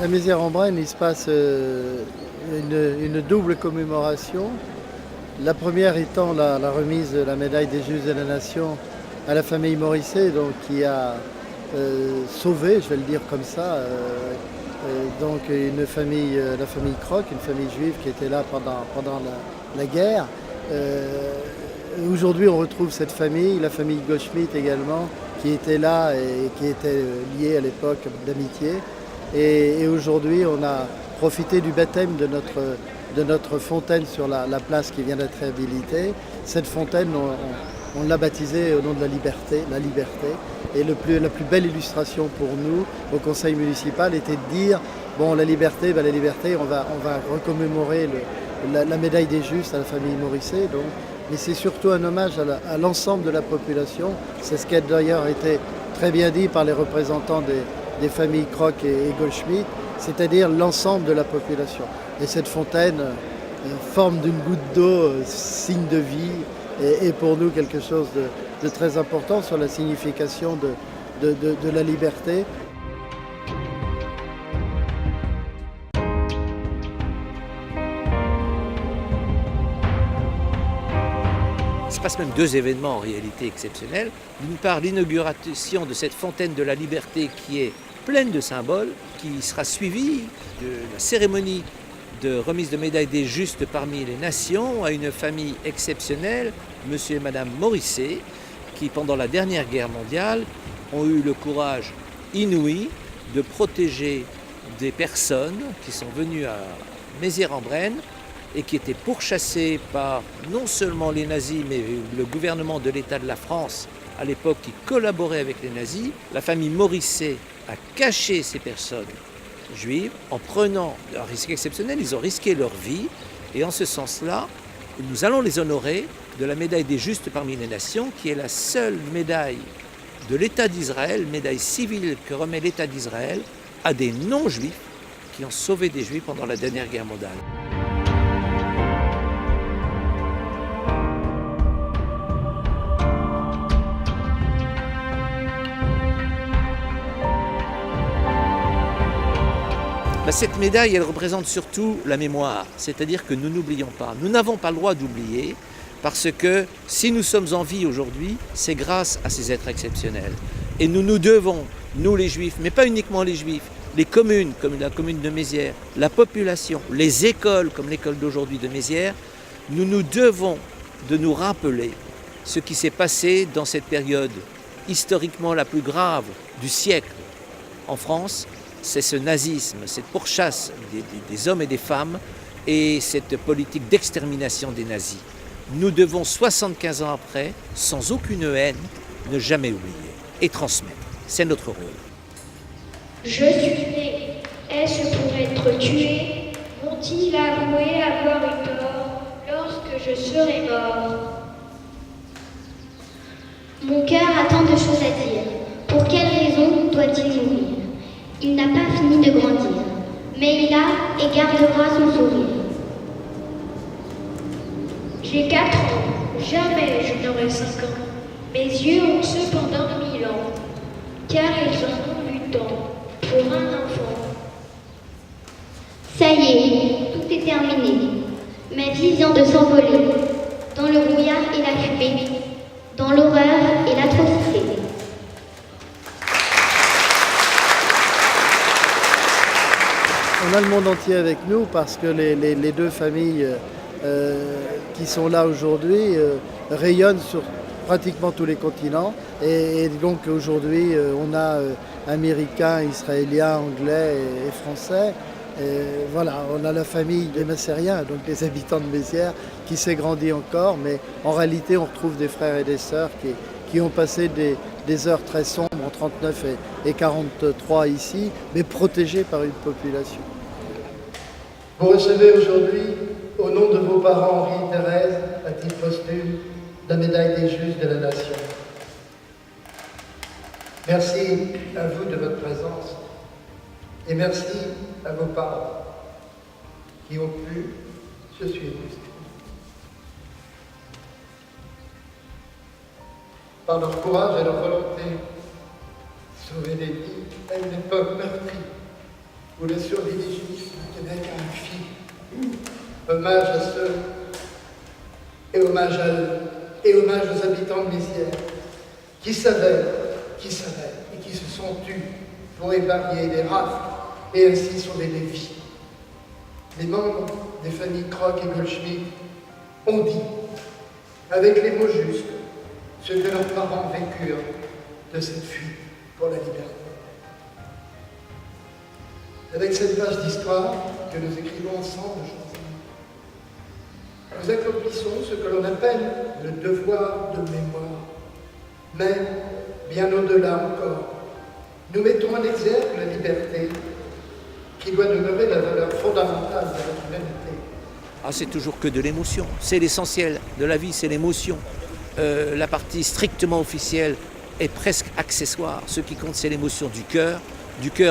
À Mézières-en-Brenne, il se passe une double commémoration. La première étant la remise de la médaille des Justes de la Nation à la famille Morisset, donc, qui a sauvé, je vais le dire comme ça, donc une famille, la famille Kroc, une famille juive qui était là pendant la guerre. Aujourd'hui, on retrouve cette famille, la famille Goldschmidt également, qui était là et qui était liée à l'époque d'amitié. Et aujourd'hui, on a profité du baptême de notre fontaine sur la place qui vient d'être réhabilitée. Cette fontaine, on l'a baptisée au nom de la liberté. Et la plus belle illustration pour nous, au conseil municipal, était de dire, bon, la liberté, on va recommémorer la médaille des Justes à la famille Morisset. Donc, mais c'est surtout un hommage à l'ensemble de la population. C'est ce qui a d'ailleurs été très bien dit par les représentants des familles Kroc et Goldschmidt, c'est-à-dire l'ensemble de la population. Et cette fontaine, forme d'une goutte d'eau, signe de vie, est pour nous quelque chose de très important sur la signification de la liberté. Il se passe même deux événements en réalité exceptionnels. D'une part, l'inauguration de cette fontaine de la liberté qui est pleine de symboles, qui sera suivie de la cérémonie de remise de médaille des Justes parmi les nations à une famille exceptionnelle, monsieur et madame Morisset, qui pendant la dernière guerre mondiale ont eu le courage inouï de protéger des personnes qui sont venues à Mézières-en-Brenne et qui étaient pourchassées par non seulement les nazis, mais le gouvernement de l'État de la France à l'époque qui collaborait avec les nazis. La famille Morisset a caché ces personnes juives en prenant un risque exceptionnel. Ils ont risqué leur vie et en ce sens-là, nous allons les honorer de la médaille des Justes parmi les nations, qui est la seule médaille de l'État d'Israël, médaille civile que remet l'État d'Israël à des non-juifs qui ont sauvé des juifs pendant la dernière guerre mondiale. Cette médaille, elle représente surtout la mémoire, c'est-à-dire que nous n'oublions pas. Nous n'avons pas le droit d'oublier parce que si nous sommes en vie aujourd'hui, c'est grâce à ces êtres exceptionnels. Et nous nous devons, nous les Juifs, mais pas uniquement les Juifs, les communes comme la commune de Mézières, la population, les écoles comme l'école d'aujourd'hui de Mézières, nous nous devons de nous rappeler ce qui s'est passé dans cette période historiquement la plus grave du siècle en France. C'est ce nazisme, cette pourchasse des hommes et des femmes et cette politique d'extermination des nazis. Nous devons, 75 ans après, sans aucune haine, ne jamais oublier et transmettre. C'est notre rôle. Je suis né. Est-ce pour être tué? Vont-ils avouer avoir eu tort lorsque je serai mort? Mon cœur a tant de choses à dire. Pour quelle raison doit-il mourir? Il n'a pas fini de grandir, mais il a et gardera son sourire. J'ai 4 ans, jamais je n'aurai 5 ans. Mes yeux ont cependant 1000 ans, car ils en ont eu tant pour un enfant. Ça y est, tout est terminé. Ma vie vient de s'envoler, dans le brouillard et la fumée, dans l'horreur et l'atrocité. On a le monde entier avec nous parce que les deux familles qui sont là aujourd'hui rayonnent sur pratiquement tous les continents. Et donc aujourd'hui, on a Américains, Israéliens, Anglais et Français. Et voilà, on a la famille des Massériens, donc des habitants de Mézières, qui s'est grandi encore. Mais en réalité, on retrouve des frères et des sœurs qui ont passé des heures très sombres en 39 et 43 ici, mais protégés par une population. Vous recevez aujourd'hui, au nom de vos parents Henri et Thérèse, à titre posthume, la médaille des Justes de la Nation. Merci à vous de votre présence et merci à vos parents qui ont pu se suivre. Par leur courage et leur volonté, sauver des vies à une époque meurtrie où la survie des Juifs ne tenait qu'à un fil. Hommage à ceux et hommage aux habitants de Mézières qui savaient et qui se sont tus pour épargner des rafles et ainsi sauver des vies. Les membres des familles Kroc et Goldschmidt ont dit, avec les mots justes, ce que leurs parents vécurent de cette fuite pour la liberté. Avec cette page d'histoire que nous écrivons ensemble aujourd'hui, nous accomplissons ce que l'on appelle le devoir de mémoire. Mais, bien au-delà encore, nous mettons en exergue la liberté qui doit demeurer la valeur fondamentale de notre humanité. Ah, c'est toujours que de l'émotion. C'est l'essentiel de la vie, c'est l'émotion. La partie strictement officielle est presque accessoire. Ce qui compte, c'est l'émotion du cœur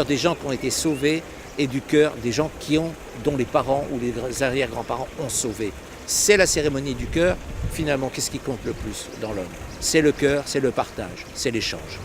des gens qui ont été sauvés et du cœur des gens dont les parents ou les arrière-grands-parents ont sauvé. C'est la cérémonie du cœur. Finalement, qu'est-ce qui compte le plus dans l'homme? C'est le cœur, c'est le partage, c'est l'échange.